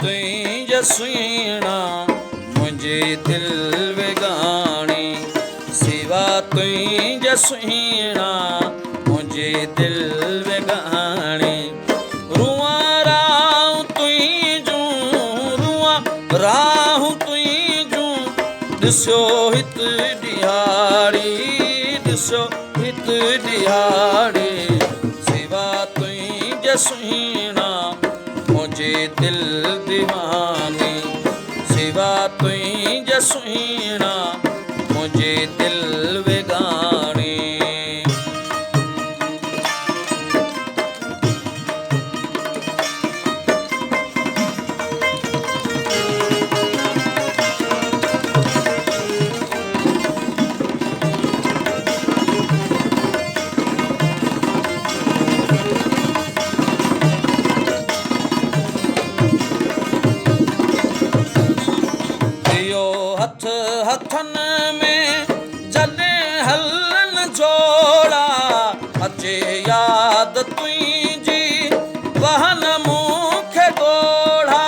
तुई जसुईणा मुझे दिल वेगानी सिवा तुई जसुईणा मुझे दिल वेगानी रुआ राहूं तुई जूं रुआ राहूं तुई जूं दिसो हित दिहाड़ी दिसो हित दिहाड़ी सिवा तुई जसुईणा मुझे दिल दीवानी सिवा तुई जसुईणा मुझे दिल वेगानी हथ हथन में जने हलन जोड़ा अचे याद तुझी वहन मूंखे ॻोढ़ा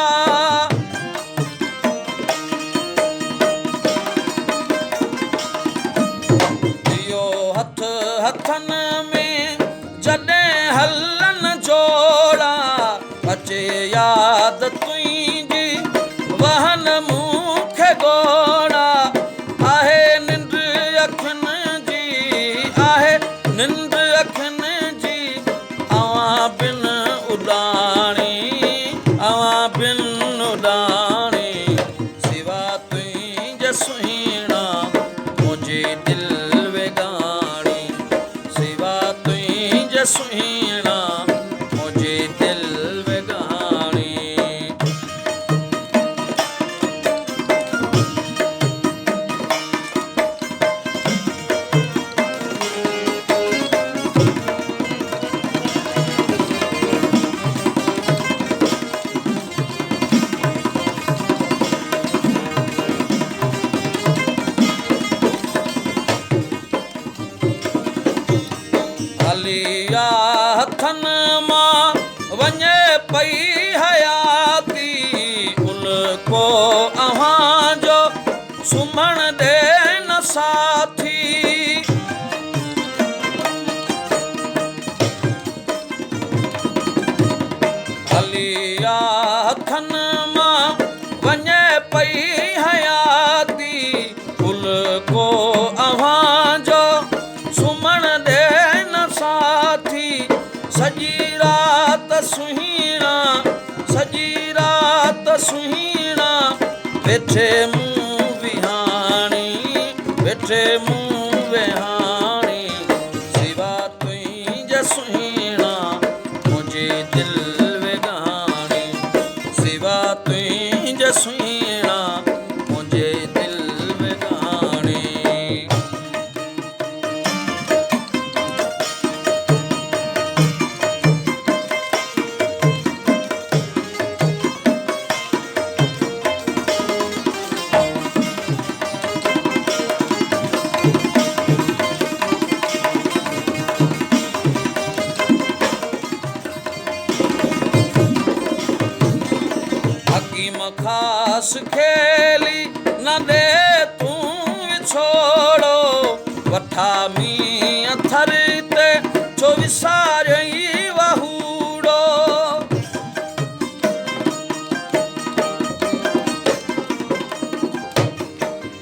इहो हथ हथन में जने हलन जोड़ा अचे याद तुझी वहन मूंखे ॻोढ़ा आहे निंड अखियुनि जी आहे निंड अखियुनि जी अवां बिन उॾाणी अवां बिन उॾाणी सिवा तुई जसुईणा मुझे दिल वेगानी सिवा तुई जसुईणा मुझे दिल वेगानी हलिया हथन मां वञे पई हयाती उल को अव्हां जो सुम्हण ॾे न साथी हलिया हथन मां वञे पई हयाती उल को अव्हां जो सुम्हण ॾे न साथी सॼी रात सुहीणा सॼी रात सुहीणा वेठे मूं विहाणी वेठे मूं विहाणी सिवा तुई जसुईणा मुझे दिल वेगानी सिवा तुई जसुईणा मुझे दिल वेगानी हकीम खास खेली न दे तू विछोड़ो वठा मी अथर ते छो विसारई वहूड़ो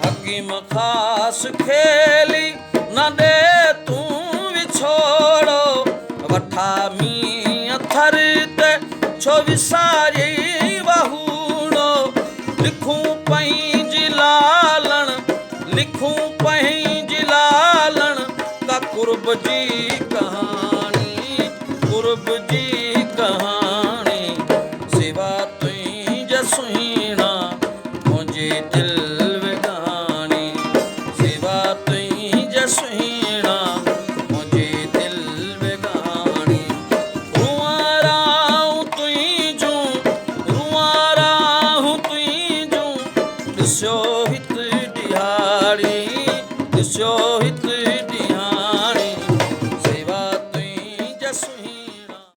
हकीम खास खेली न दे तू विछोड़ो वठा मी अथर ते छो विसारई वहूड़ो लिखूं पंहिंजी लालण लिखूं पंहिंजी लालण का कुर्ब जी कहानी कुर्ब जी कहानी सिवा तुई जसुईणा मुझे दिल वेगानी सिवा तुई जसुईणा मुझे दिल वेगानी रुआ राहूं तुई जूं रुआ राहूं तुई जूं दिसो हित दिहाड़ी दिसो हित दिहाड़ी सिवा तुई जसुईणा